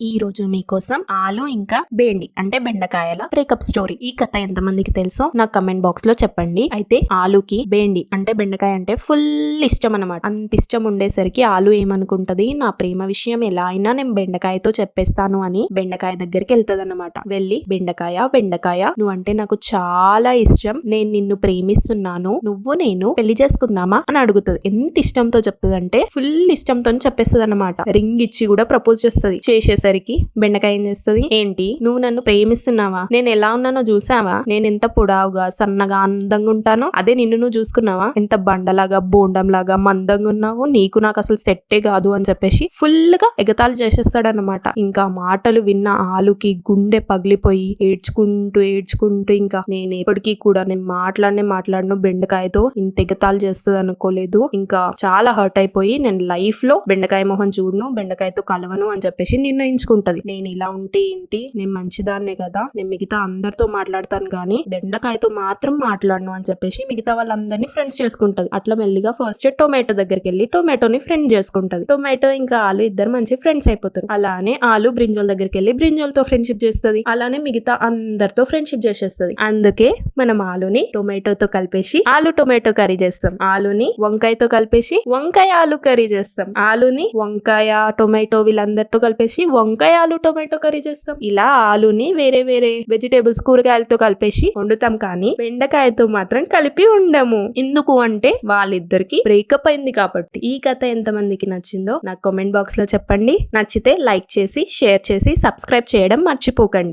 ఈ రోజు మీకోసం ఆలు ఇంకా బేండి అంటే బెండకాయల బ్రేకప్ స్టోరీ. ఈ కథ ఎంతమందికి తెలుసో నాకు కమెంట్ బాక్స్ లో చెప్పండి. అయితే ఆలుకి బేండి అంటే బెండకాయ అంటే ఫుల్ ఇష్టం అన్నమాట. అంత ఇష్టం ఉండేసరికి ఆలు ఏమనుకుంటది, నా ప్రేమ విషయం ఎలా అయినా నేను బెండకాయతో చెప్పేస్తాను అని బెండకాయ దగ్గరికి వెళ్తది అన్నమాట. వెళ్ళి బెండకాయ నువ్వంటే నాకు చాలా ఇష్టం, నేను నిన్ను ప్రేమిస్తున్నాను, నువ్వు నేను పెళ్లి చేసుకుందామా అని అడుగుతుంది. ఎంత ఇష్టంతో చెప్తుందంటే ఫుల్ ఇష్టంతో చెప్పేస్తుంది అన్నమాట. రింగ్ ఇచ్చి కూడా ప్రపోజ్ చేసేసరికి బెండకాయ ఏం చేస్తుంది, ఏంటి నువ్వు నన్ను ప్రేమిస్తున్నావా, నేను ఎలా ఉన్నానో చూసావా, నేను ఎంత పొడావుగా సన్నగా అందంగా ఉంటానో, అదే నిన్ను నువ్వు చూసుకున్నావా, ఎంత బండలాగా బోండంలాగా మందంగా ఉన్నావు, నీకు నాకు అసలు సెట్టే కాదు అని చెప్పేసి ఫుల్ గా ఎగతాళి చేసేస్తాడనమాట. ఇంకా మాటలు విన్న ఆలుకి గుండె పగిలిపోయి ఏడ్చుకుంటూ ఇంకా నేను ఎప్పటికీ కూడా నేను మాట్లాడను బెండకాయతో ఇంత ఎగతాళి చేస్తుంది అనుకోలేదు. ఇంకా చాలా హర్ట్ అయిపోయి నేను లైఫ్ లో బెండకాయ మొహం చూడను, బెండకాయతో కలవను అని చెప్పేసి నిర్ణయించుకుంటది. నేను ఇలా ఉంటే ఏంటి, నేను మంచిదాన్నే కదా, నేను మిగతా అందరితో మాట్లాడతాను కానీ బెండకాయతో మాత్రం మాట్లాడను అని చెప్పేసి మిగతా వాళ్ళందరినీ ఫ్రెండ్స్ చేసుకుంటది. అట్లా మెల్లిగా ఫస్ట్ టొమాటో దగ్గరికి వెళ్ళి టొమాటోని ఫ్రెండ్ చేసుకుంటది. టొమాటో ఇంకా ఆలు ఇద్దరు మంచి ఫ్రెండ్స్ అయిపోతారు. అలానే ఆలు బ్రింజల్ దగ్గరికి వెళ్ళి బ్రింజల్తో ఫ్రెండ్షిప్ చేస్తుంది. అలానే మిగతా అందరితో ఫ్రెండ్షిప్ చేసేస్తుంది. అందుకే మనం ఆలుని టొమాటోతో కలిపేసి ఆలు టొమాటో కర్రీ చేస్తాం, ఆలుని వంకాయతో కలిపేసి వంకాయ ఆలు కర్రీ చేస్తాం, ఆలుని వంకాయ టొమాటో వీళ్ళందరితో కలిపేసి వంకాయ ఆలు టొమాటో కర్రీ చేస్తాం. ఇలా ఆలుని వేరే వెజిటేబుల్స్ కూరగాయలతో కలిపేసి వండుతాం కానీ బెండకాయతో మాత్రం కలిపి ఉండము. ఎందుకు అంటే వాళ్ళిద్దరికి బ్రేకప్ అయింది కాబట్టి. ఈ కథ ఎంతమందికి నచ్చిందో నాకు కామెంట్ బాక్స్ లో చెప్పండి. నచ్చితే లైక్ చేసి షేర్ చేసి సబ్స్క్రైబ్ చేయడం మర్చిపోకండి.